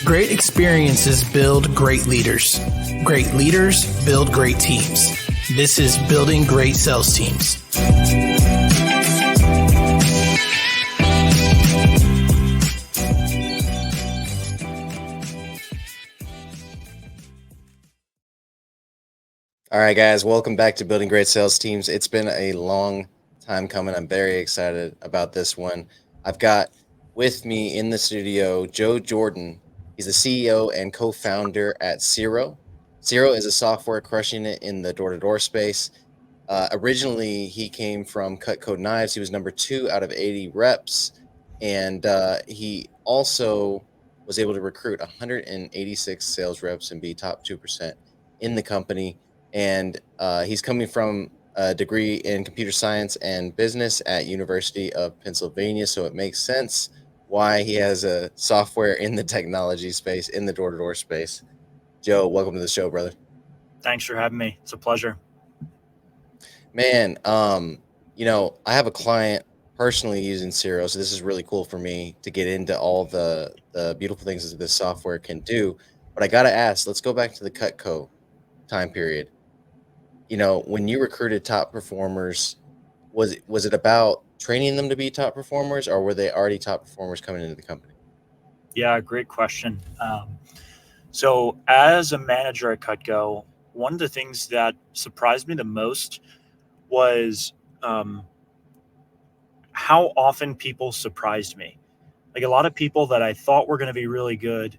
Great experiences build great leaders. Great leaders build great teams. This is Building Great Sales Teams. All right, guys, welcome back to Building Great Sales Teams. It's been a long time coming. I'm very excited about this one. I've got with me in the studio Joe Jordan. He's the CEO and co-founder at Siro. Siro is a software crushing it in the door-to-door space. Originally, he came from Cutco Knives. He was number 2 out of 80 reps, and he also was able to recruit 186 sales reps and be top 2% in the company. And he's coming from a degree in computer science and business at University of Pennsylvania, so it makes sense why he has a software in the technology space, in the door-to-door space. Joe, welcome to the show, brother. Thanks for having me. It's a pleasure. Man, I have a client personally using Siro, so this is really cool for me to get into all the beautiful things that this software can do. But I got to ask, let's go back to the Cutco time period. When you recruited top performers, was it about training them to be top performers, or were they already top performers coming into the company? Yeah, great question. So as a manager at Cutco, one of the things that surprised me the most was how often people surprised me. Like a lot of people that I thought were going to be really good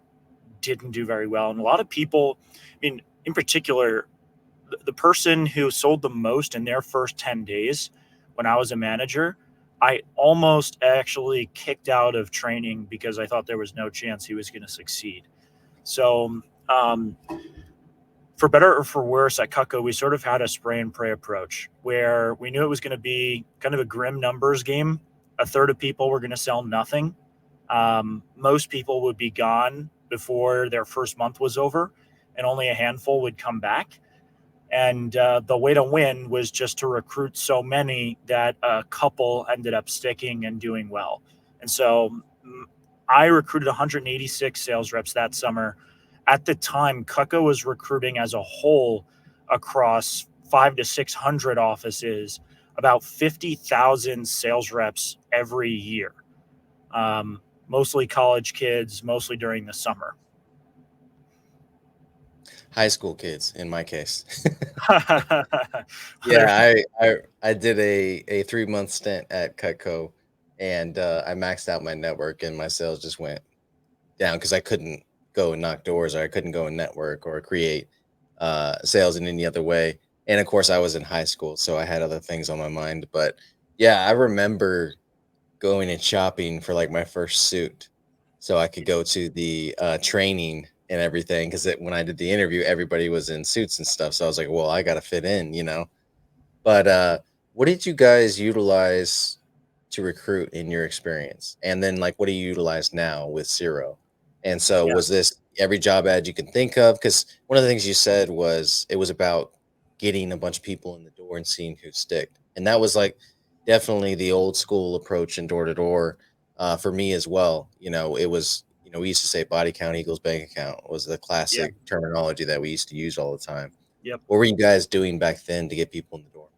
didn't do very well. And a lot of people, in particular, the person who sold the most in their first 10 days when I was a manager, I almost actually kicked out of training because I thought there was no chance he was going to succeed. So for better or for worse at Cutco, we sort of had a spray and pray approach where we knew it was going to be kind of a grim numbers game. A third of people were going to sell nothing. Most people would be gone before their first month was over, and only a handful would come back. And the way to win was just to recruit so many that a couple ended up sticking and doing well. And so I recruited 186 sales reps that summer. At the time, Cutco was recruiting as a whole across 500 to 600 offices, about 50,000 sales reps every year, mostly college kids, mostly during the summer. High school kids in my case. Yeah, I did a 3-month stint at Cutco, and I maxed out my network, and my sales just went down because I couldn't go and knock doors, or I couldn't go and network or create sales in any other way. And of course, I was in high school, so I had other things on my mind. But yeah, I remember going and shopping for like my first suit so I could go to the training and everything, because when I did the interview, everybody was in suits and stuff. So I was like, well, I got to fit in. But what did you guys utilize to recruit in your experience? And then like, what do you utilize now with Siro? And so Yeah. was this every job ad you can think of? Because one of the things you said was it was about getting a bunch of people in the door and seeing who sticked. And that was like definitely the old school approach in door to door for me as well. It was, we used to say body count equals bank account was the classic terminology that we used to use all the time. Yep. What were you guys doing back then to get people in the door?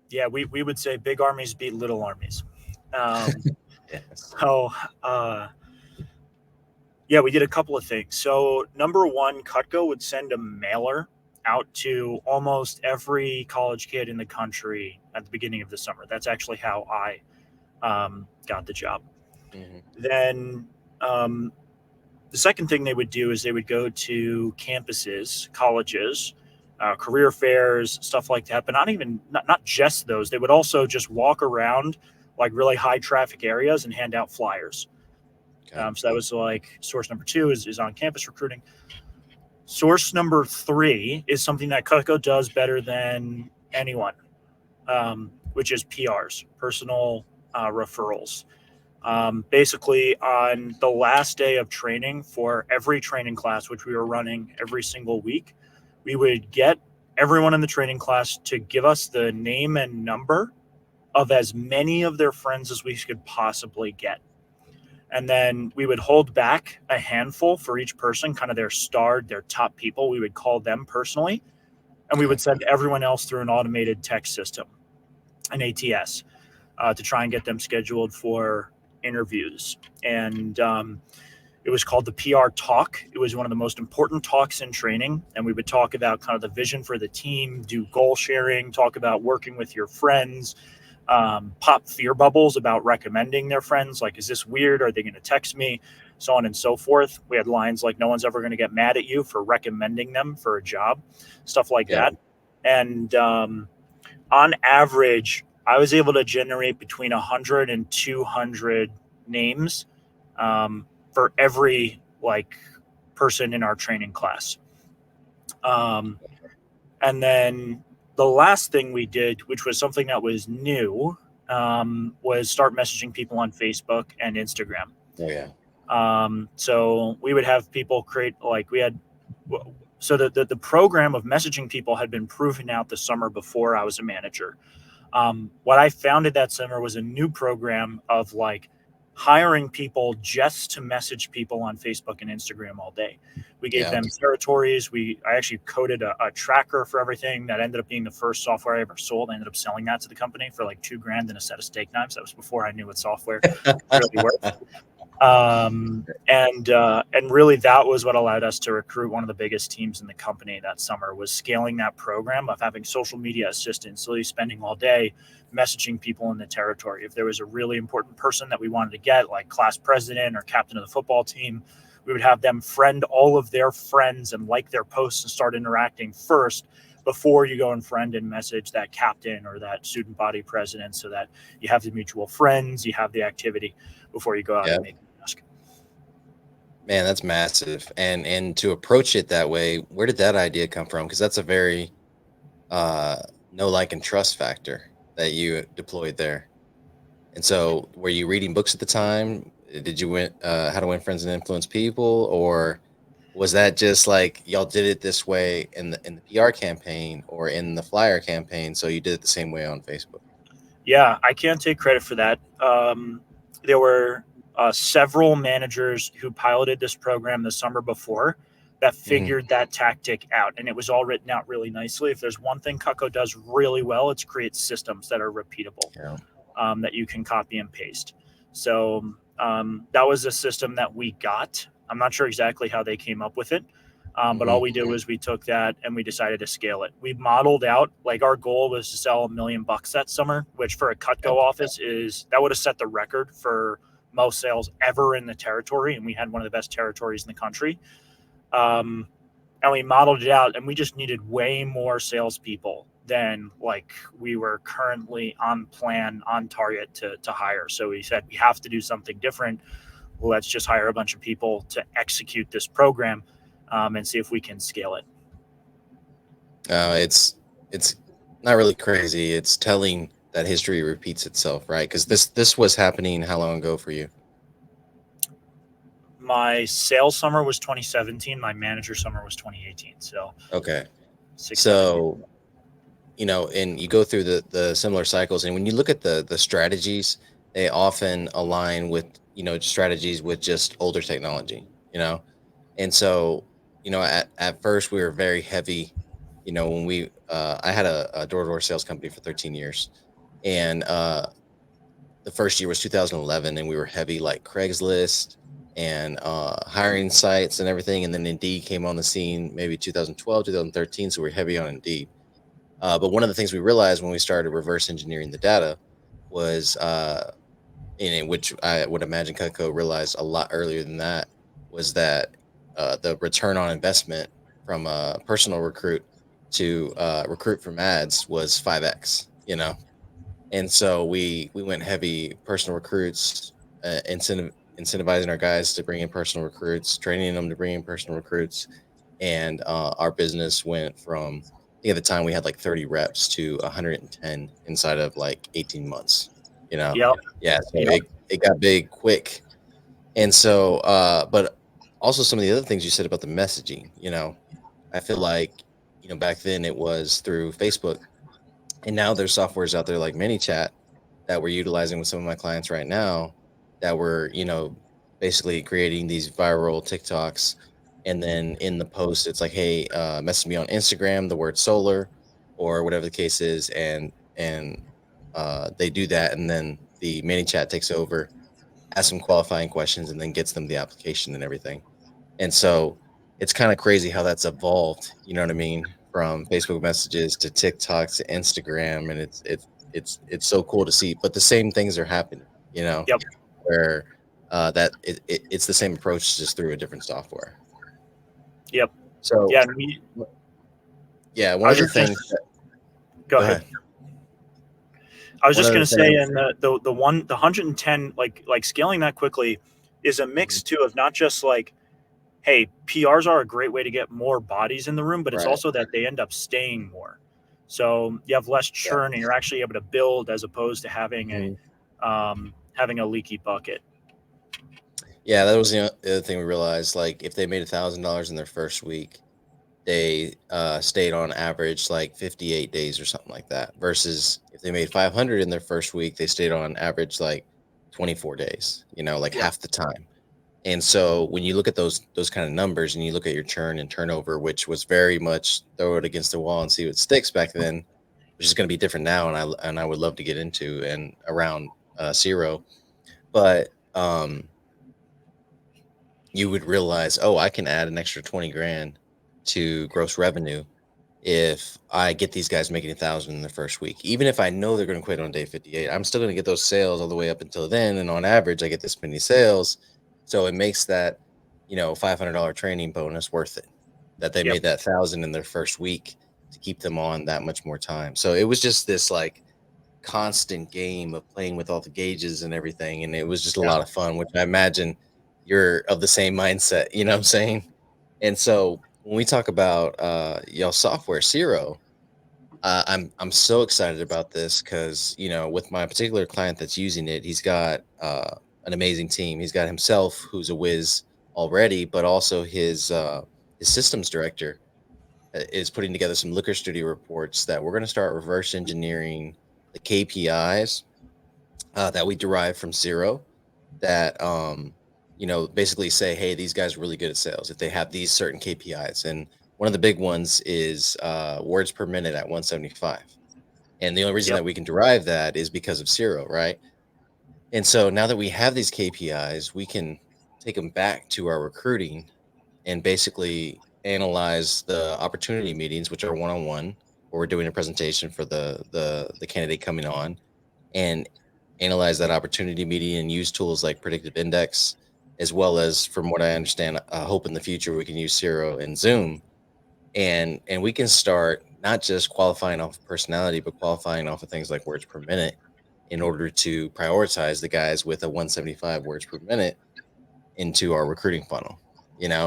Yeah, we would say big armies beat little armies. Yes. Yeah, we did a couple of things. So number one, Cutco would send a mailer out to almost every college kid in the country at the beginning of the summer. That's actually how I got the job. Mm-hmm. Then the second thing they would do is they would go to campuses, colleges, career fairs, stuff like that, but not just those. They would also just walk around like really high traffic areas and hand out flyers. Okay. So that was like source number 2 is on campus recruiting. Source number 3 is something that Cutco does better than anyone, which is PRs, personal referrals. Basically, on the last day of training for every training class, which we were running every single week, we would get everyone in the training class to give us the name and number of as many of their friends as we could possibly get. And then we would hold back a handful for each person, kind of their top people. We would call them personally, and we would send everyone else through an automated text system, an ATS, to try and get them scheduled for interviews. And it was called the PR talk. It was one of the most important talks in training. And we would talk about kind of the vision for the team, do goal sharing, talk about working with your friends, pop fear bubbles about recommending their friends. Like, is this weird? Are they going to text me? So on and so forth. We had lines like, no one's ever going to get mad at you for recommending them for a job, stuff like that. And on average, I was able to generate between 100 and 200 names for every person in our training class. And then the last thing we did, which was something that was new, was start messaging people on Facebook and Instagram. Oh yeah. So we would have people create so the program of messaging people had been proven out the summer before I was a manager. What I founded that summer was a new program of hiring people just to message people on Facebook and Instagram all day. We gave them territories. I actually coded a tracker for everything that ended up being the first software I ever sold. I ended up selling that to the company for like $2,000 and a set of steak knives. That was before I knew what software really worked. And really that was what allowed us to recruit one of the biggest teams in the company that summer, was scaling that program of having social media assistants, literally spending all day messaging people in the territory. If there was a really important person that we wanted to get, like class president or captain of the football team, we would have them friend all of their friends and like their posts and start interacting first before you go and friend and message that captain or that student body president, so that you have the mutual friends, you have the activity before you go out and make a ask. Man, that's massive. And to approach it that way, where did that idea come from? Because that's a very no like and trust factor that you deployed there. And so, were you reading books at the time? Did you win How to Win Friends and Influence People, or was that just like y'all did it this way in the PR campaign or in the flyer campaign? So you did it the same way on Facebook. Yeah, I can't take credit for that. There were several managers who piloted this program the summer before that figured that tactic out, and it was all written out really nicely. If there's one thing Cutco does really well, it's create systems that are repeatable, that you can copy and paste. So that was a system that we got. I'm not sure exactly how they came up with it. But all we did was we took that and we decided to scale it. We modeled out, our goal was to sell $1 million that summer, which for a Cutco office that would have set the record for most sales ever in the territory. And we had one of the best territories in the country. And we modeled it out, and we just needed way more salespeople than we were currently on plan, on target to hire. So we said, we have to do something different. Let's just hire a bunch of people to execute this program. And see if we can scale it. It's not really crazy. It's telling that history repeats itself, right? Because this was happening how long ago for you? My sales summer was 2017. My manager summer was 2018. So okay, so and you go through the similar cycles, and when you look at the strategies, they often align with strategies with just older technology, and so at first we were very heavy, when I had a door-to-door sales company for 13 years, and the first year was 2011, and we were heavy like Craigslist and hiring sites and everything, and then Indeed came on the scene maybe 2012, 2013, so we're heavy on Indeed. But one of the things we realized when we started reverse engineering the data was in which I would imagine Cutco realized a lot earlier than that, was that the return on investment from a personal recruit to recruit from ads was 5x, and so we went heavy personal recruits, incentivizing our guys to bring in personal recruits, training them to bring in personal recruits, and our business went from, I think at the time we had like 30 reps to 110 inside of like 18 months. Yep. Yeah, so it got big quick. And so but also some of the other things you said about the messaging, I feel like, back then it was through Facebook, and now there's softwares out there like ManyChat that we're utilizing with some of my clients right now, that we're, basically creating these viral TikToks. And then in the post, it's like, hey, message me on Instagram, the word solar, or whatever the case is. And they do that. And then the mini chat takes over, asks them qualifying questions, and then gets them the application and everything. And so it's kind of crazy how that's evolved, you know what I mean? From Facebook messages to TikTok to Instagram. And it's so cool to see. But the same things are happening, you know, Yep. where it's the same approach just through a different software. Yep. So Yeah. yeah, I one was of the just gonna, things that, go go ahead. ahead. I was One just of going the to say, things, and the 110, like scaling that quickly is a Mhm. mix too of not just like, hey, PRs are a great way to get more bodies in the room, but it's Right. also that they end up staying more. So you have less Yeah. churn, and you're actually able to build as opposed to Mhm. having a leaky bucket. Yeah, that was the other thing we realized. Like, if they made $1,000 in their first week, they stayed on average like 58 days or something like that. Versus if they made 500 in their first week, they stayed on average like 24 days. You know, like Yep. half the time. And so when you look at those kind of numbers and you look at your churn and turnover, which was very much throw it against the wall and see what sticks back then, which is going to be different now, and I would love to get into and around Zero, but you would realize, oh, I can add an extra 20 grand to gross revenue if I get these guys making 1,000 in the first week. Even if I know they're going to quit on day 58, I'm still going to get those sales all the way up until then. And on average, I get this many sales. So it makes that, $500 training bonus worth it, that they Yep. made that 1,000 in their first week to keep them on that much more time. So it was just this like constant game of playing with all the gauges and everything. And it was just a Yeah. lot of fun, which I imagine you're of the same mindset, you know what I'm saying? And so when we talk about y'all software, Zero, I'm so excited about this because with my particular client that's using it, he's got an amazing team. He's got himself, who's a whiz already, but also his systems director is putting together some Looker Studio reports that we're going to start reverse engineering the KPIs that we derive from Zero that basically say, hey, these guys are really good at sales if they have these certain KPIs. And one of the big ones is words per minute at 175. And the only reason Yep. that we can derive that is because of Zero, right? And so now that we have these KPIs, we can take them back to our recruiting and basically analyze the opportunity meetings, which are one-on-one, where we're doing a presentation for the candidate coming on, and analyze that opportunity meeting and use tools like predictive index, as well as, from what I understand, I hope in the future we can use Zero and Zoom, and we can start not just qualifying off of personality, but qualifying off of things like words per minute in order to prioritize the guys with a 175 words per minute into our recruiting funnel.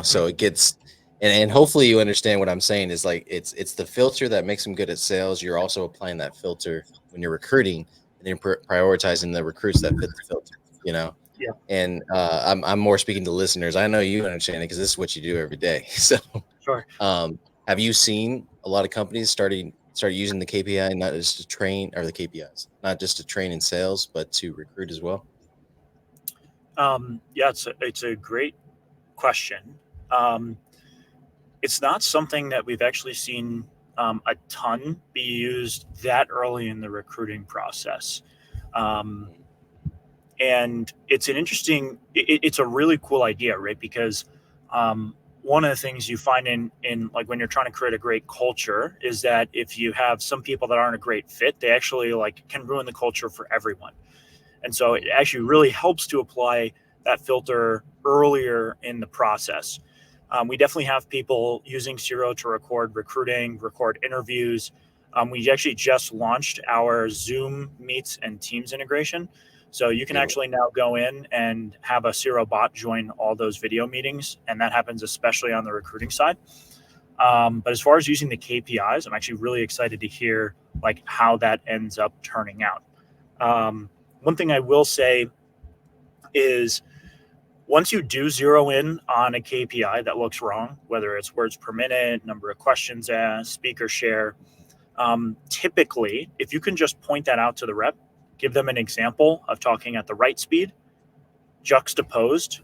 So it gets, and hopefully you understand what I'm saying is like it's the filter that makes them good at sales. You're also applying that filter when you're recruiting, and then prioritizing the recruits that fit the filter. You know, Yeah. and I'm more speaking to listeners. I know you understand it because this is what you do every day. So, Sure. um, have you seen a lot of companies start using the KPI not just to train, or the KPIs not just to train in sales, but to recruit as well? Yeah, it's a great question. Um, it's not something that we've actually seen a ton be used that early in the recruiting process. Um, Mhm. and it's an interesting, it's a really cool idea, right? Because um, one of the things you find in like when you're trying to create a great culture is that if you have some people that aren't a great fit, they actually like can ruin the culture for everyone. And so it Mhm. actually really helps to apply that filter earlier in the process. We definitely have people using Zero to record recruiting, record interviews. We actually just launched our Zoom Meets and Teams integration. So you can Beautiful. actually now go in and have a Zero bot join all those video meetings. And that happens especially on the recruiting side. But as far as using the KPIs, I'm actually really excited to hear like how that ends up turning out. One thing I will say is once you do zero in on a KPI that looks wrong, whether it's words per minute, number of questions asked, speaker share, typically, if you can just point that out to the rep, give them an example of talking at the right speed, juxtaposed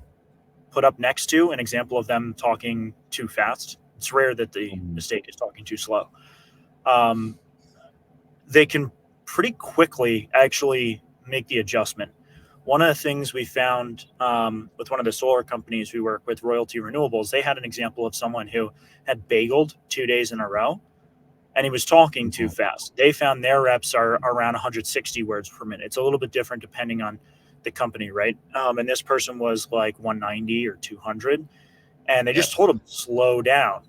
put up next to an example of them talking too fast. It's rare that the mistake is talking too slow. They can pretty quickly actually make the adjustment. One of the things we found with one of the solar companies we work with, Royalty Renewables, they had an example of someone who had bageled 2 days in a row, and he was talking too fast. They found their reps are around 160 words per minute. It's a little bit different depending on the company, right? And this person was like 190 or 200, and they just told him slow down.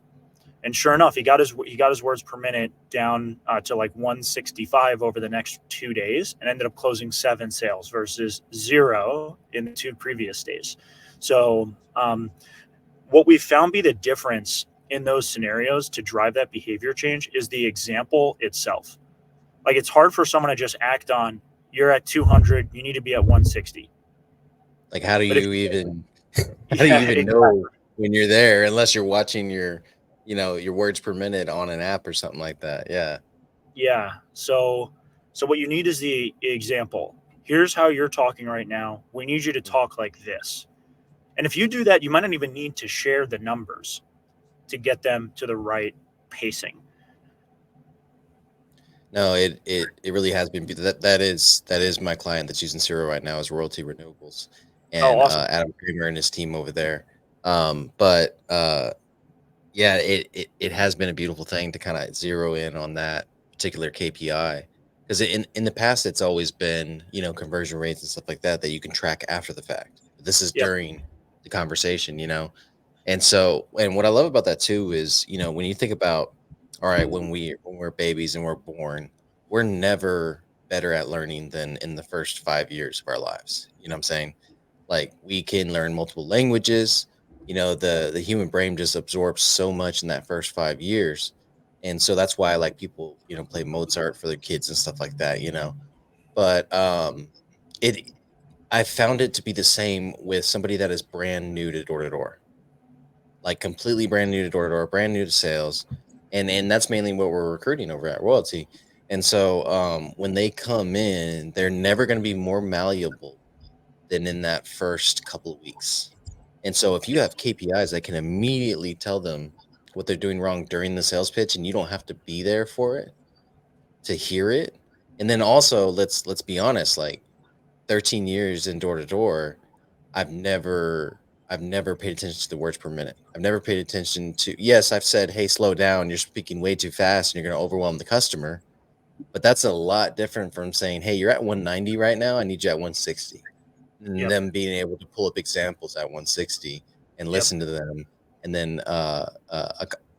And sure enough, he got his words per minute down to like 165 over the next 2 days, and ended up closing 7 sales versus 0 in the 2 previous days. So what we found be the difference in those scenarios to drive that behavior change is the example itself. Like, it's hard for someone to just act on, you're at 200, you need to be at 160. Like, how do you even know when you're there unless you're watching your words per minute on an app or something like that? Yeah. So what you need is the example. Here's how you're talking right now. We need you to talk like this. And if you do that, you might not even need to share the numbers to get them to the right pacing. No, it really has been. That is my client that's using Siro right now, is Royalty Renewables, and Awesome. Adam Kramer and his team over there. But yeah, it has been a beautiful thing to kind of zero in on that particular KPI, because in the past it's always been conversion rates and stuff like that you can track after the fact. But this is Yep. during the conversation, and so, and what I love about that too is, when you think about, all right, when we're babies and we're born, we're never better at learning than in the first 5 years of our lives. You know what I'm saying? Like, we can learn multiple languages. The human brain just absorbs so much in that first 5 years. And so that's why, like, people, play Mozart for their kids and stuff like that, But it I found it to be the same with somebody that is brand new to door, like completely brand new to door, brand new to sales. And that's mainly what we're recruiting over at Royalty. And so when they come in, they're never going to be more malleable than in that first couple of weeks. And so if you have KPIs that can immediately tell them what they're doing wrong during the sales pitch, and you don't have to be there for it to hear it. And then also, let's be honest, like, 13 years in door to door, I've never paid attention to the words per minute. I've never paid attention to, yes, I've said, hey, slow down, you're speaking way too fast and you're going to overwhelm the customer. But that's a lot different from saying, hey, you're at 190 right now, I need you at 160. And Yep. them being able to pull up examples at 160 and Yep. listen to them, and then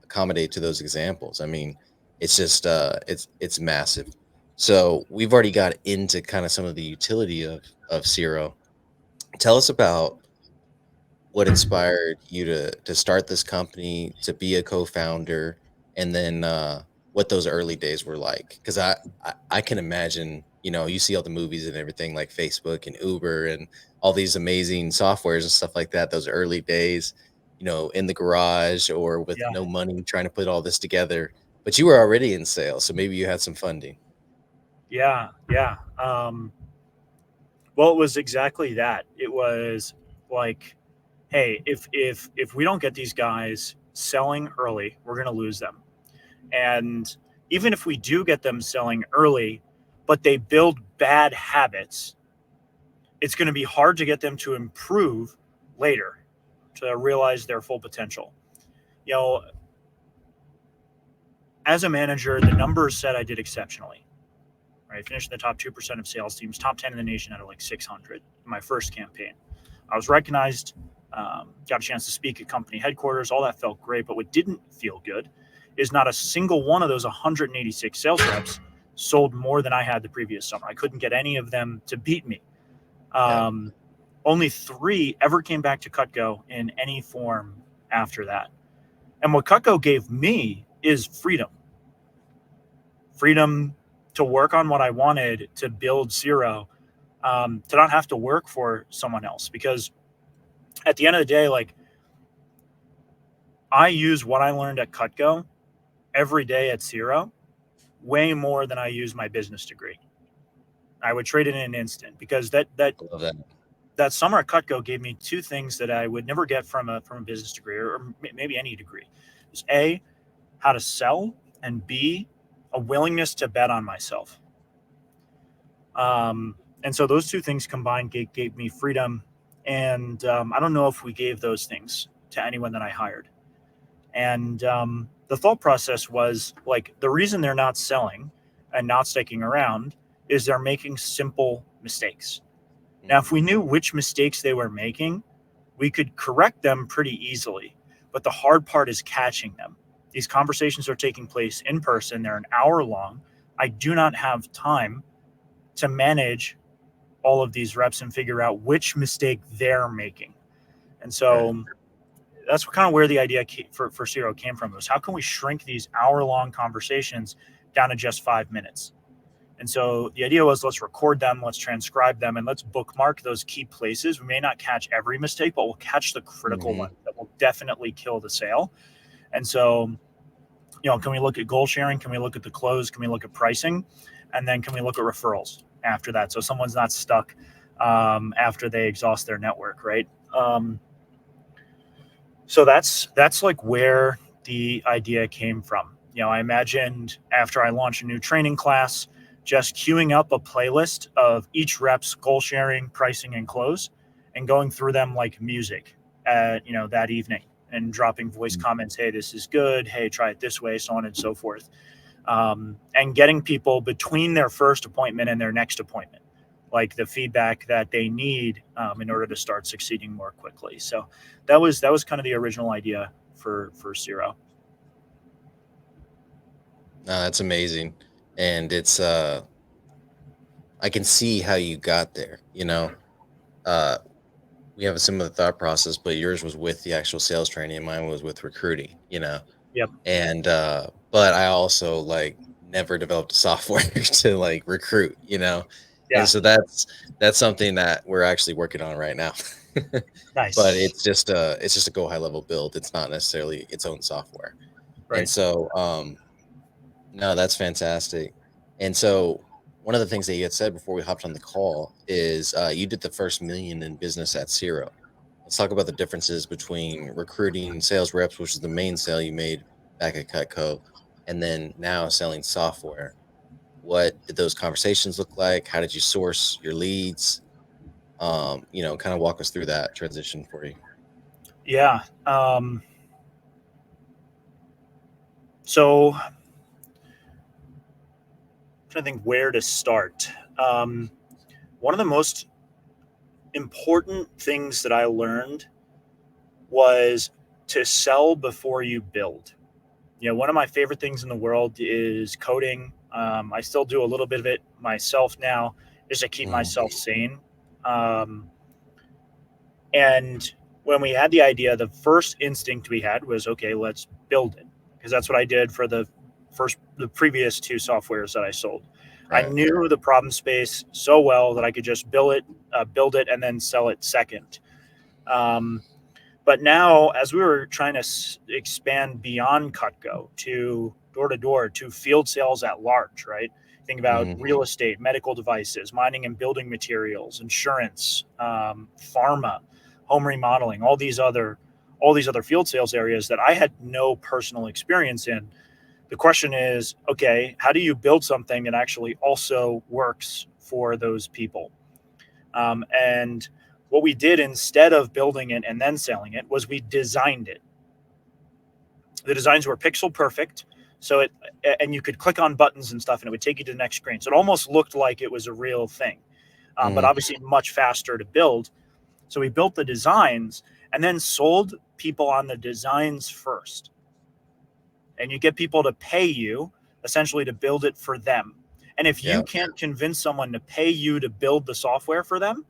accommodate to those examples. I mean, it's just it's massive. So we've already got into kind of some of the utility of Siro. Tell us about what inspired you to start this company, to be a co-founder, and then what those early days were like. Because I can imagine, you see all the movies and everything, like Facebook and Uber and all these amazing softwares and stuff like that, those early days, in the garage or with Yeah. no money trying to put all this together. But you were already in sales, so maybe you had some funding. Yeah. Yeah. Well, it was exactly that. It was like, hey, if we don't get these guys selling early, we're going to lose them. And even if we do get them selling early, but they build bad habits, it's going to be hard to get them to improve later, to realize their full potential. As a manager, the numbers said I did exceptionally. Right? I finished in the top 2% of sales teams, top 10 in the nation out of like 600 in my first campaign. I was recognized, got a chance to speak at company headquarters. All that felt great. But what didn't feel good is not a single one of those 186 sales reps sold more than I had the previous summer. I couldn't get any of them to beat me. Only 3 ever came back to Cutco in any form after that. And what Cutco gave me is freedom to work on what I wanted, to build Siro, to not have to work for someone else. Because at the end of the day, like, I use what I learned at Cutco every day at Siro way more than I use my business degree. I would trade it in an instant, because that I love that. that summer at Cutco gave me two things that I would never get from a business degree, or maybe any degree. Is A, how to sell, and B, a willingness to bet on myself. And so those two things combined gave me freedom. And I don't know if we gave those things to anyone that I hired. And the thought process was like, the reason they're not selling and not sticking around is they're making simple mistakes. Now, if we knew which mistakes they were making, we could correct them pretty easily. But the hard part is catching them. These conversations are taking place in person. They're an hour long. I do not have time to manage all of these reps and figure out which mistake they're making. And so that's kind of where the idea for Siro came from. Was how can we shrink these hour-long conversations down to just 5 minutes? And so the idea was, let's record them, let's transcribe them, and let's bookmark those key places. We may not catch every mistake, but we'll catch the critical ones that will definitely kill the sale. And so, can we look at goal sharing? Can we look at the close? Can we look at pricing? And then can we look at referrals after that? So someone's not stuck after they exhaust their network, right? So that's like where the idea came from. I imagined after I launch a new training class, just queuing up a playlist of each rep's goal sharing, pricing, and close, and going through them like music that evening, and dropping voice comments. Hey, this is good. Hey, try it this way, so on and so forth. And getting people between their first appointment and their next appointment, like the feedback that they need in order to start succeeding more quickly. So that was kind of the original idea for Siro. No, that's amazing. And it's I can see how you got there. We have a similar thought process, but yours was with the actual sales training and mine was with recruiting. Yep. And but I also like never developed a software to like recruit. Yeah. And so that's something that we're actually working on right now. Nice. But it's just a go high level build. It's not necessarily its own software. Right. And so no, that's fantastic. And so one of the things that you had said before we hopped on the call is you did the first $1 million in business at Siro. Let's talk about the differences between recruiting sales reps, which is the main sale you made back at Cutco, and then now selling software. What did those conversations look like? How did you source your leads? Kind of walk us through that transition for you. Yeah. So I'm trying to think where to start. One of the most important things that I learned was to sell before you build. One of my favorite things in the world is coding. I still do a little bit of it myself now, just to keep myself sane. And when we had the idea, the first instinct we had was, okay, let's build it, because that's what I did for the previous two softwares that I sold. Right. I knew the problem space so well that I could just build it, and then sell it second. But now, as we were trying to expand beyond Cutco to door-to-door, to field sales at large, right? Think about real estate, medical devices, mining and building materials, insurance, pharma, home remodeling, all these other field sales areas that I had no personal experience in. The question is, okay, how do you build something that actually also works for those people? And what we did, instead of building it and then selling it, was we designed it. The designs were pixel perfect. And you could click on buttons and stuff and it would take you to the next screen. So it almost looked like it was a real thing, but obviously much faster to build. So we built the designs and then sold people on the designs first. And you get people to pay you essentially to build it for them. And if you can't convince someone to pay you to build the software for them,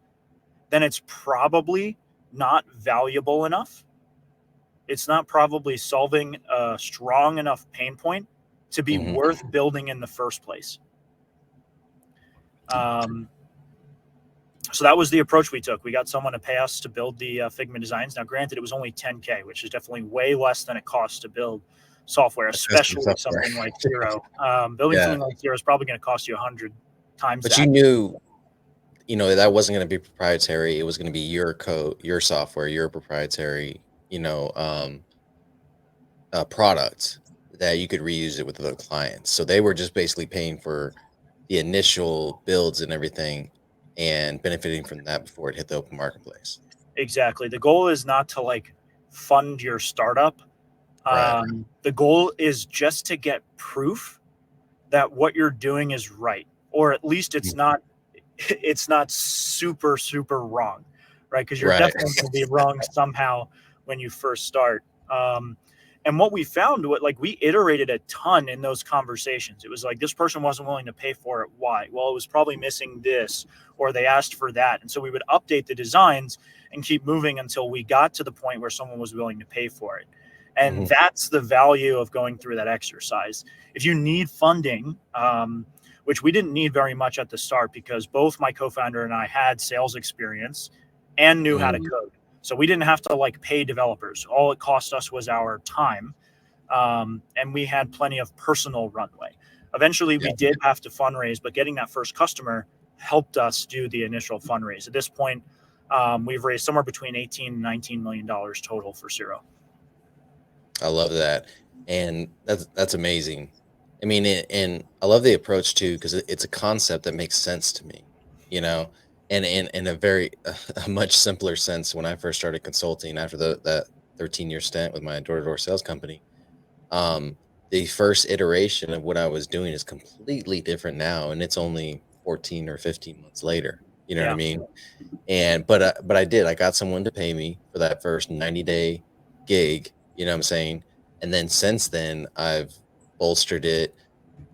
then it's probably not valuable enough. It's not probably solving a strong enough pain point to be worth building in the first place. So that was the approach we took. We got someone to pay us to build the Figma designs. Now, granted, it was only $10K, which is definitely way less than it costs to build software, especially something like Siro. Building something like Siro is probably going to cost you 100 times but that. You knew that wasn't going to be proprietary. It was going to be your code, your software, your proprietary, product that you could reuse it with other clients. So they were just basically paying for the initial builds and everything and benefiting from that before it hit the open marketplace. Exactly. The goal is not to like fund your startup. Right. The goal is just to get proof that what you're doing is right, or at least it's not super wrong, right? Because you're Right. definitely going to be wrong somehow when you first start. And what we found, we iterated a ton in those conversations. It was like, this person wasn't willing to pay for it. Why? Well, it was probably missing this, or they asked for that. And so we would update the designs and keep moving until we got to the point where someone was willing to pay for it. And that's the value of going through that exercise. If you need funding, which we didn't need very much at the start because both my co-founder and I had sales experience and knew how to code. So we didn't have to like pay developers. All it cost us was our time. And we had plenty of personal runway. Eventually we did have to fundraise, but getting that first customer helped us do the initial fundraise. At this point, we've raised somewhere between 18 and $19 million total for Siro. I love that. And that's amazing. I mean, and I love the approach too, because it's a concept that makes sense to me, you know, and in a very a much simpler sense. When I first started consulting after that 13-year stint with my door-to-door sales company, um, the first iteration of what I was doing is completely different now, and it's only 14 or 15 months later. You know what I Yeah. mean? And but I got someone to pay me for that first 90-day gig, you know what I'm saying? And then since then I've bolstered it,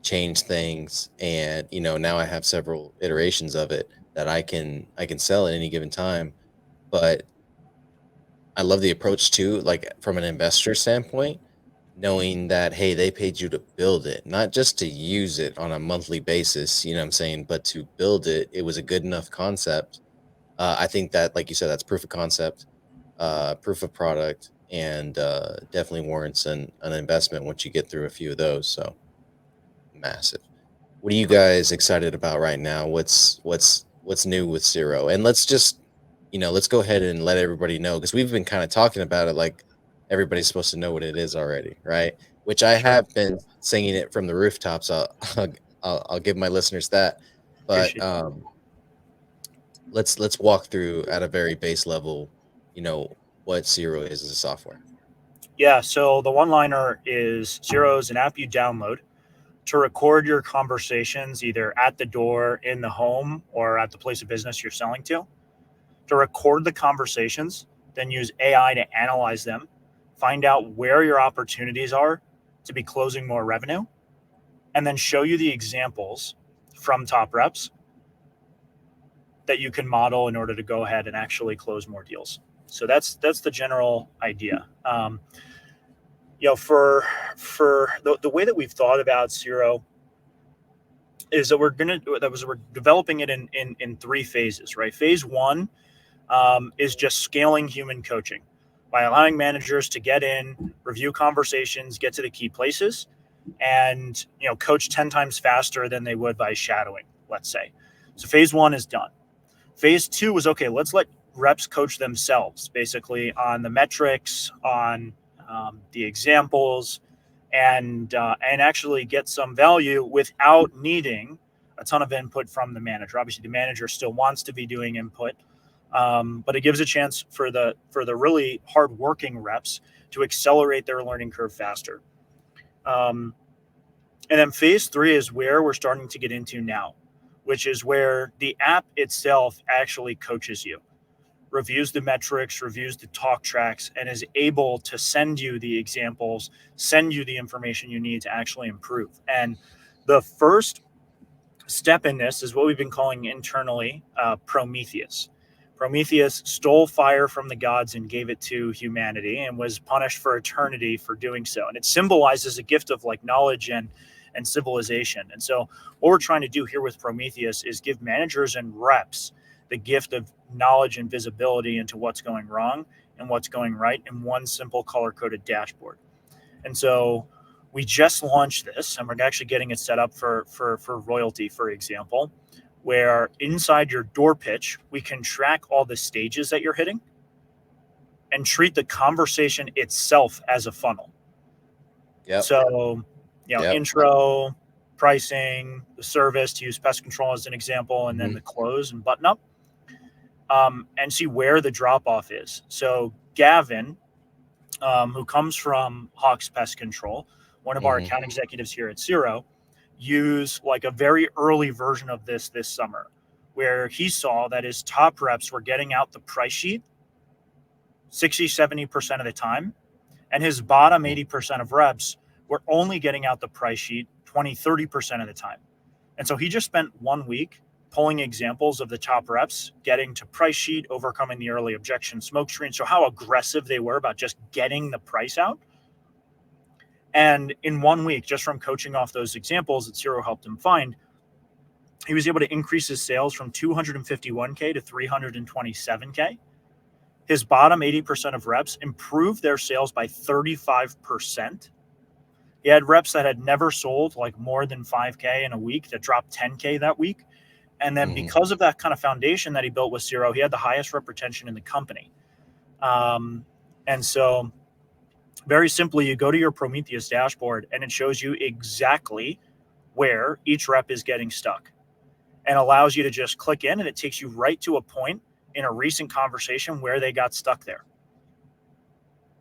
changed things, and now I have several iterations of it that I can sell at any given time. But I love the approach too, like from an investor standpoint, knowing that hey, they paid you to build it, not just to use it on a monthly basis, you know what I'm saying, but to build it. It was a good enough concept. I think that, like you said, that's proof of concept, proof of product, and definitely warrants an investment once you get through a few of those. So massive. What are you guys excited about right now? What's new with Zero? And let's go ahead and let everybody know, because we've been kind of talking about it like everybody's supposed to know what it is already, right? Which I Sure. have been singing it from the rooftops. I'll give my listeners that, but Appreciate it. let's walk through at a very base level, you know, what Zero is as a software. Yeah. So the one liner is Zero is an app you download to record your conversations either at the door, in the home, or at the place of business you're selling to record the conversations, then use AI to analyze them, find out where your opportunities are to be closing more revenue, and then show you the examples from top reps that you can model in order to go ahead and actually close more deals. So that's the general idea. For the way that we've thought about Zero is that we're developing it in three phases, right? Phase one is just scaling human coaching by allowing managers to get in, review conversations, get to the key places, and coach 10 times faster than they would by shadowing, let's say. So phase one is done. Phase two was, okay, let's let reps coach themselves, basically on the metrics, on the examples, and actually get some value without needing a ton of input from the manager. Obviously, the manager still wants to be doing input, but it gives a chance for the really hardworking reps to accelerate their learning curve faster. And then phase three is where we're starting to get into now, which is where the app itself actually coaches you, reviews the metrics, reviews the talk tracks, and is able to send you the examples, send you the information you need to actually improve. And the first step in this is what we've been calling internally Prometheus. Prometheus stole fire from the gods and gave it to humanity and was punished for eternity for doing so. And it symbolizes a gift of like knowledge and civilization. And so what we're trying to do here with Prometheus is give managers and reps the gift of knowledge and visibility into what's going wrong and what's going right in one simple color-coded dashboard. And so we just launched this, and we're actually getting it set up for royalty, for example. where inside your door pitch, we can track all the stages that you're hitting and treat the conversation itself as a funnel. Yep. So, Yep. intro, pricing, the service, to use pest control as an example, and then the close and button up, and see where the drop off is. So, Gavin, who comes from Hawks Pest Control, one of our account executives here at Siro, used like a very early version of this summer, where he saw that his top reps were getting out the price sheet 60-70% of the time, and his bottom 80% of reps were only getting out the price sheet 20-30% of the time. And so he just spent 1 week pulling examples of the top reps getting to price sheet, overcoming the early objection smoke screen, so how aggressive they were about just getting the price out. And in 1 week, just from coaching off those examples that Siro helped him find, he was able to increase his sales from 251K to 327K. His bottom 80% of reps improved their sales by 35%. He had reps that had never sold like more than 5K in a week that dropped 10K that week. And then because of that kind of foundation that he built with Siro, he had the highest rep retention in the company. And so very simply, you go to your Prometheus dashboard and it shows you exactly where each rep is getting stuck and allows you to just click in, and it takes you right to a point in a recent conversation where they got stuck there.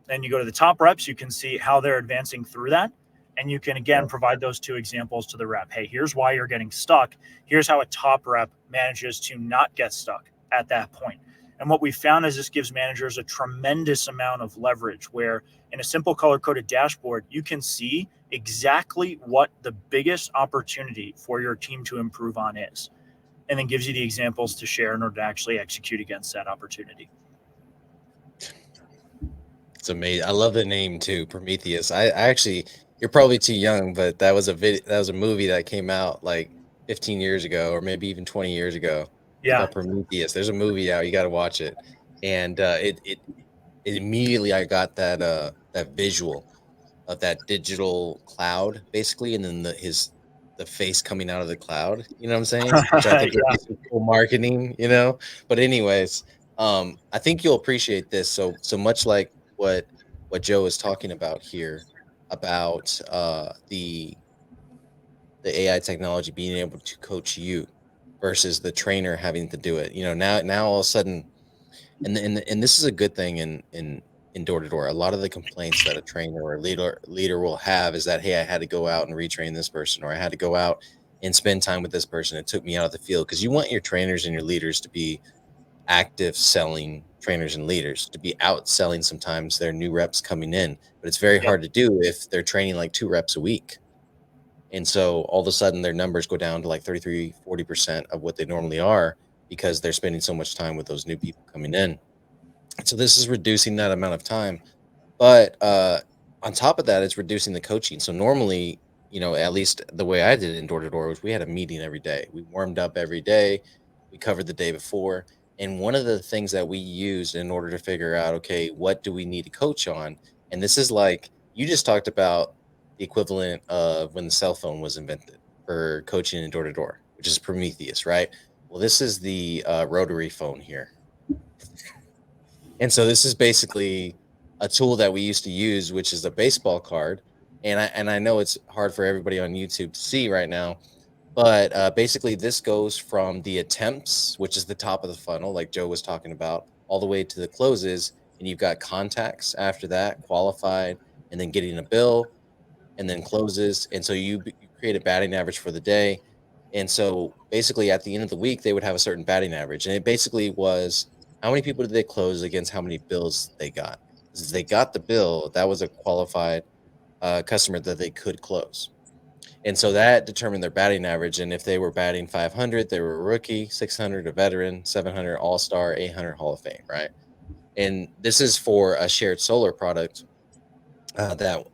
Then you go to the top reps, you can see how they're advancing through that. And you can, again, provide those two examples to the rep. Hey, here's why you're getting stuck. Here's how a top rep manages to not get stuck at that point. And what we found is this gives managers a tremendous amount of leverage, where in a simple color-coded dashboard, you can see exactly what the biggest opportunity for your team to improve on is, and then gives you the examples to share in order to actually execute against that opportunity. It's amazing. I love the name too, Prometheus. I actually, you're probably too young, but that was a movie that came out like 15 years ago, or maybe even 20 years ago. It's Yeah. called Prometheus. There's a movie out. You got to watch it. And it immediately, I got that visual of that digital cloud, basically, and then the face coming out of the cloud. You know what I'm saying? Which I think would be some cool marketing. But anyways, I think you'll appreciate this. So much like what Joe is talking about here, about the AI technology being able to coach you versus the trainer having to do it. Now all of a sudden, and this is a good thing in door to door. A lot of the complaints that a trainer or a leader will have is that, hey, I had to go out and retrain this person, or I had to go out and spend time with this person. It took me out of the field, because you want your trainers and your leaders to be active selling trainers and leaders, to be out selling sometimes their new reps coming in. But it's very hard to do if they're training like 2 reps a week. And so all of a sudden their numbers go down to like 33-40% of what they normally are, because they're spending so much time with those new people coming in. So this is reducing that amount of time. But on top of that, it's reducing the coaching. So normally, at least the way I did it in door to door was we had a meeting every day. We warmed up every day. We covered the day before. And one of the things that we used in order to figure out, okay, what do we need to coach on? And this is like, you just talked about the equivalent of when the cell phone was invented for coaching in door to door, which is Prometheus, right? Well, this is the rotary phone here. And so this is basically a tool that we used to use, which is a baseball card. And I know it's hard for everybody on YouTube to see right now, but basically this goes from the attempts, which is the top of the funnel, like Joe was talking about, all the way to the closes. And you've got contacts after that, qualified, and then getting a bill, and then closes. And so you create a batting average for the day. And so basically at the end of the week, they would have a certain batting average. And it basically was, how many people did they close against how many bills they got? If they got the bill, that was a qualified customer that they could close. And so that determined their batting average. And if they were batting 500, they were a rookie, 600, a veteran, 700, all-star, 800, Hall of Fame, right? And this is for a shared solar product that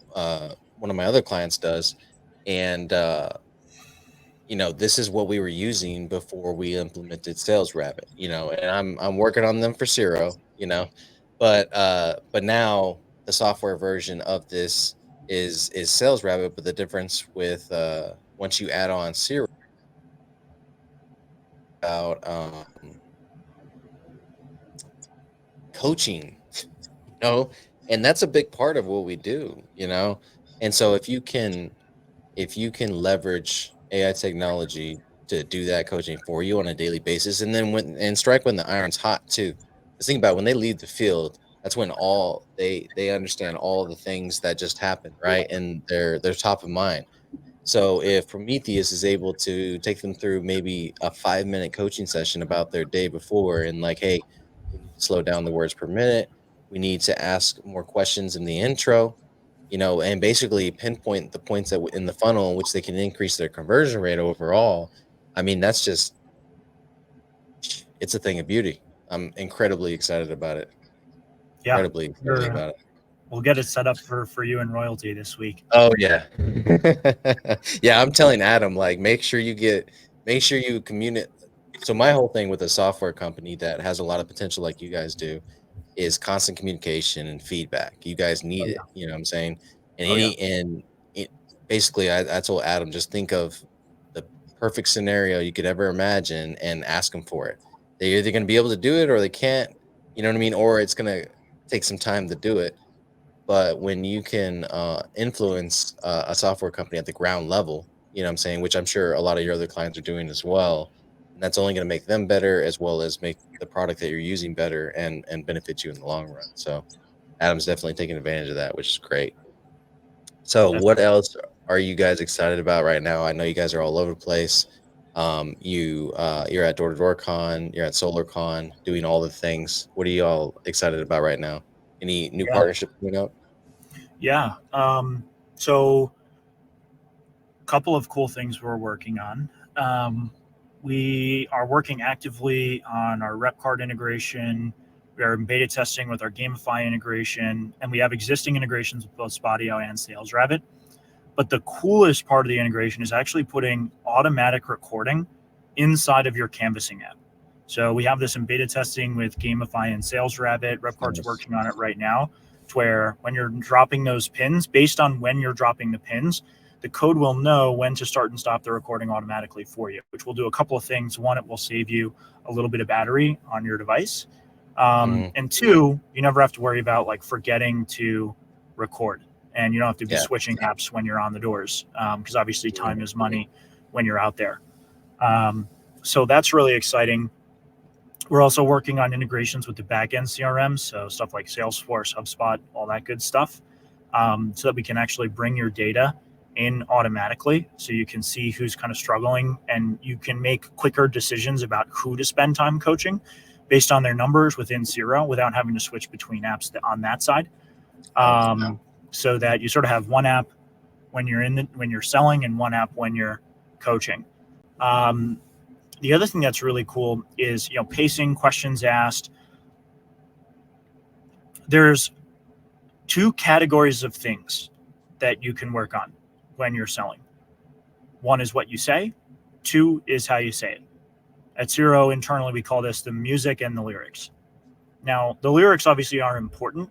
one of my other clients does. And this is what we were using before we implemented Sales Rabbit, and I'm working on them for Zero, but now the software version of this is Sales Rabbit. But the difference with once you add on Zero, about coaching, and that's a big part of what we do. And so if you can leverage AI technology to do that coaching for you on a daily basis, and then strike when the iron's hot too. 'Cause think about it, when they leave the field, that's when all they understand all the things that just happened, right? And they're top of mind. So if Prometheus is able to take them through maybe a 5-minute coaching session about their day before, and like, hey, we need to slow down the words per minute. We need to ask more questions in the intro, and basically pinpoint the points in the funnel in which they can increase their conversion rate overall. I mean, it's a thing of beauty. I'm incredibly excited about it. Yeah, Incredibly excited about it. we'll get it set up for you and royalty this week. Oh yeah. Yeah, I'm telling Adam, like, make sure you communicate. So my whole thing with a software company that has a lot of potential like you guys do is constant communication and feedback. You guys Oh need it, yeah. you know what I'm saying? And Oh yeah. basically I told Adam, just think of the perfect scenario you could ever imagine and ask them for it. They're either going to be able to do it or they can't, you know what I mean? Or it's going to take some time to do it. But when you can influence a software company at the ground level, you know what I'm saying, which I'm sure a lot of your other clients are doing as well, and that's only going to make them better as well as make the product that you're using better and benefit you in the long run. So Adam's definitely taking advantage of that, which is great. So That's what else are you guys excited about right now? I know you guys are all over the place. You're at Door to Door Con, you're at Solar Con, doing all the things. What are you all excited about right now? Any new yeah. partnership coming up? Yeah. So a couple of cool things we're working on. We are working actively on our rep card integration. We are in beta testing with our Gamify integration, and we have existing integrations with both Spodio and SalesRabbit. But the coolest part of the integration is actually putting automatic recording inside of your canvassing app. So we have this in beta testing with Gamify and SalesRabbit. RepCard's Nice. working on it right now, to where when you're dropping those pins, based on when you're dropping the pins, the code will know when to start and stop the recording automatically for you, which will do a couple of things. One, it will save you a little bit of battery on your device. Mhm. And two, you never have to worry about like forgetting to record, and you don't have to be Yeah. switching apps when you're on the doors, because obviously Mhm. time is money when you're out there. So that's really exciting. We're also working on integrations with the backend CRM, so stuff like Salesforce, HubSpot, all that good stuff, so that we can actually bring your data in automatically, so you can see who's kind of struggling, and you can make quicker decisions about who to spend time coaching based on their numbers within Siro without having to switch between apps on that side. So that you sort of have one app when you're selling and one app when you're coaching. The other thing that's really cool is pacing, questions asked. There's two categories of things that you can work on when you're selling. One is what you say. Two is how you say it. At Siro, internally, we call this the music and the lyrics. Now, the lyrics obviously are important,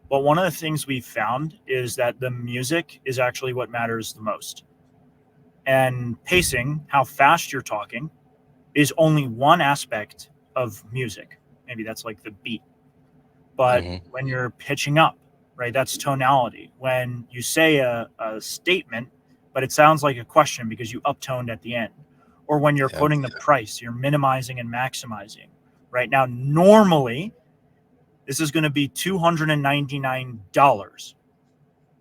but one of the things we've found is that the music is actually what matters the most. And pacing, how fast you're talking, is only one aspect of music. Maybe that's like the beat. But Mhm. when you're pitching up, right, that's tonality. When you say a statement, but it sounds like a question because you uptoned at the end. Or when you're Yeah. quoting the price, you're minimizing and maximizing. Right now, normally, this is going to be $299.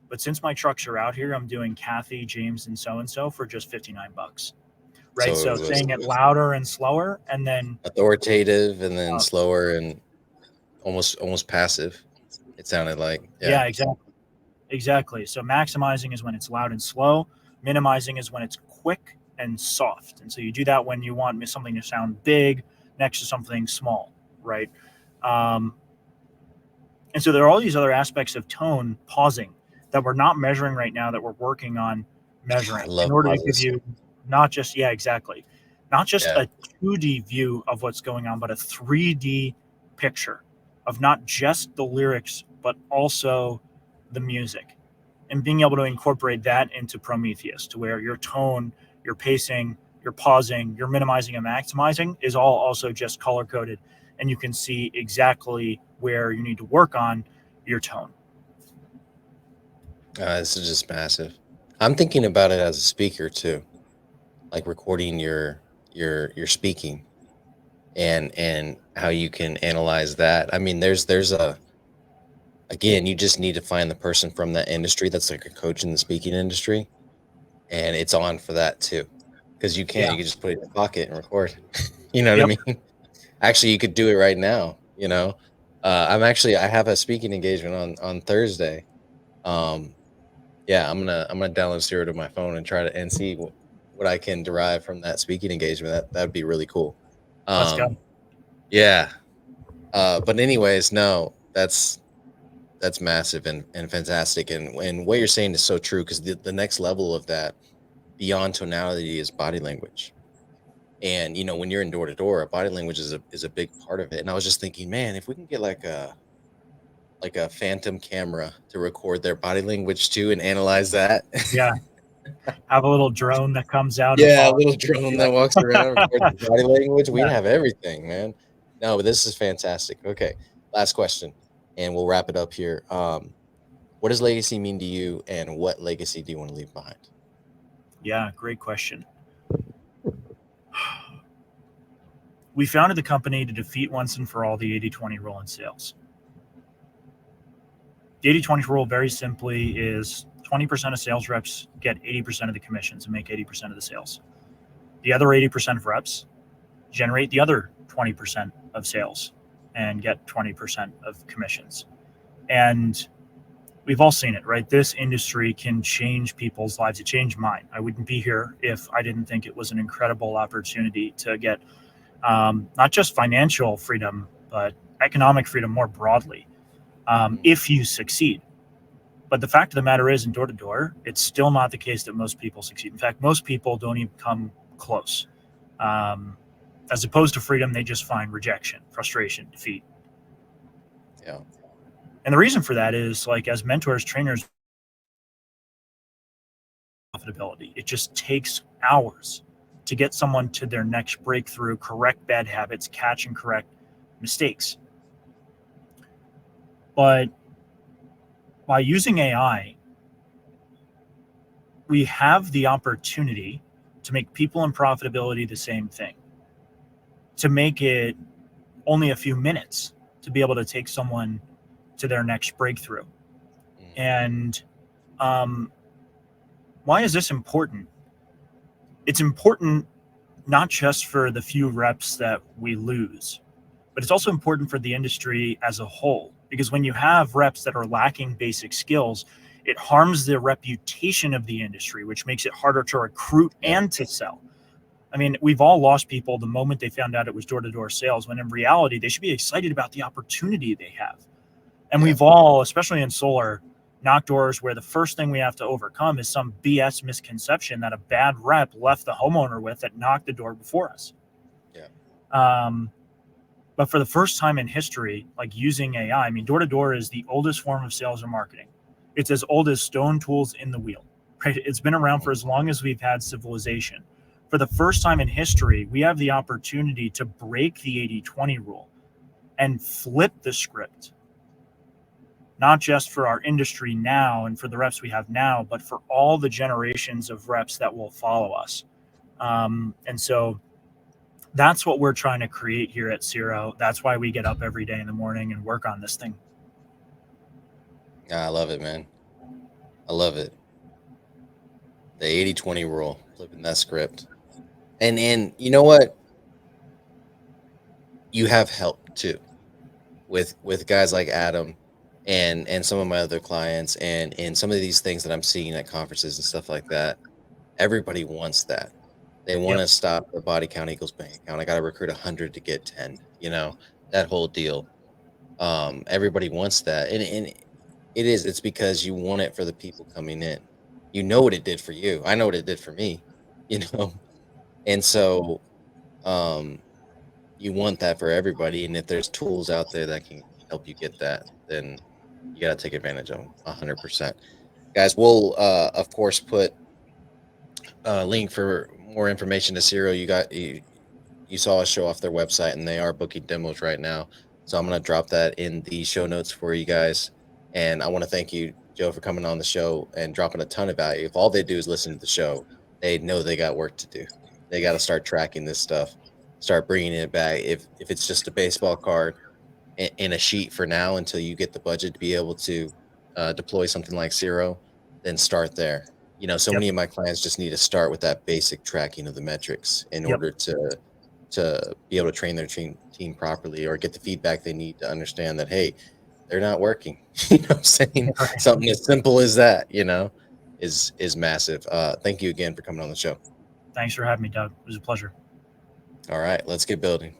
But since my trucks are out here, I'm doing Kathy, James, and so for just $59. Right. So So it was saying it louder and slower, and then authoritative and then uh, slower and almost passive. It sounded like, yeah. yeah, exactly. So maximizing is when it's loud and slow. Minimizing is when it's quick and soft. And so you do that when you want something to sound big next to something small, right? Um, and so there are all these other aspects of tone, pausing, that we're not measuring right now, that we're working on I measuring in love order to give pauses. you not just, yeah, exactly, not just Yeah. a 2D view of what's going on, but a 3D picture of not just the lyrics, but also the music, and being able to incorporate that into Prometheus, to where your tone, your pacing, your pausing, your minimizing and maximizing is all also just color coded, and you can see exactly where you need to work on your tone. This is just massive. I'm thinking about it as a speaker too, like recording your speaking and how you can analyze that. I mean, there's a again, you just need to find the person from that industry that's like a coach in the speaking industry, and it's on for that too, because you Yeah. can just put it in your pocket and record. You know what Yep. I mean? Actually, you could do it right now. I have a speaking engagement on Thursday. Um, yeah, I'm gonna download Siro to my phone and try to and see what I can derive from that speaking engagement. That'd be really cool. Let's go. Yeah. But anyways, no, that's massive and fantastic. And what you're saying is so true because the next level of that beyond tonality is body language. And when you're in door to door, body language is a big part of it. And I was just thinking, man, if we can get like a phantom camera to record their body language too and analyze that. Yeah. Have a little drone that comes out and Yeah, a follows. little drone Yeah. that walks around, records the body language. We'd Yeah. have everything, man. No, but this is fantastic. Okay, last question, and we'll wrap it up here. What does legacy mean to you, and what legacy do you want to leave behind? Yeah, great question. We founded the company to defeat once and for all the 80-20 rule in sales. The 80-20 rule, very simply, is 20% of sales reps get 80% of the commissions and make 80% of the sales. The other 80% of reps generate the other 20% of sales and get 20% of commissions. And we've all seen it, right? This industry can change people's lives. It changed mine. I wouldn't be here if I didn't think it was an incredible opportunity to get not just financial freedom, but economic freedom more broadly, if you succeed. But the fact of the matter is, in door to door, it's still not the case that most people succeed. In fact, most people don't even come close. As opposed to freedom, they just find rejection, frustration, defeat. Yeah. And the reason for that is, like, as mentors, trainers, profitability, it just takes hours to get someone to their next breakthrough, correct bad habits, catch and correct mistakes. But by using AI, we have the opportunity to make people and profitability the same thing, to make it only a few minutes to be able to take someone to their next breakthrough. And why is this important? It's important not just for the few reps that we lose, but it's also important for the industry as a whole. Because when you have reps that are lacking basic skills, it harms the reputation of the industry, which makes it harder to recruit and to sell. I mean, we've all lost people the moment they found out it was door-to-door sales, when in reality, they should be excited about the opportunity they have. And we've all, especially in solar, knocked doors where the first thing we have to overcome is some BS misconception that a bad rep left the homeowner with that knocked the door before us. But for the first time in history, like using AI, I mean, door-to-door is the oldest form of sales and marketing. It's as old as stone tools in the wheel, right? It's been around for as long as we've had civilization. For the first time in history, we have the opportunity to break the 80-20 rule and flip the script, not just for our industry now and for the reps we have now, but for all the generations of reps that will follow us. And so that's what we're trying to create here at Siro. That's why we get up every day in the morning and work on this thing. I love it, man. I love it. The 80-20 rule, flipping that script. And you know what? You have help too with guys like Adam and some of my other clients and some of these things that I'm seeing at conferences and stuff like that. Everybody wants that. They want to stop the body count equals bank account. I got to recruit 100 to get 10, that whole deal. Everybody wants that. And it's because you want it for the people coming in. You know what it did for you. I know what it did for me, you know? And so, you want that for everybody. And if there's tools out there that can help you get that, then you got to take advantage of them 100%. Guys, we'll, of course, put a link for more information to Siro, you saw us show off their website, and they are booking demos right now. So I'm going to drop that in the show notes for you guys. And I want to thank you, Joe, for coming on the show and dropping a ton of value. If all they do is listen to the show, they know they got work to do. They got to start tracking this stuff, start bringing it back. If it's just a baseball card in a sheet for now until you get the budget to be able to deploy something like Siro, then start there. So Yep. many of my clients just need to start with that basic tracking of the metrics in Yep. order to be able to train their team properly or get the feedback they need to understand that, hey, they're not working. What I'm saying? Right. Something as simple as that, is massive. Thank you again for coming on the show. Thanks for having me, Doug. It was a pleasure. All right, let's get building.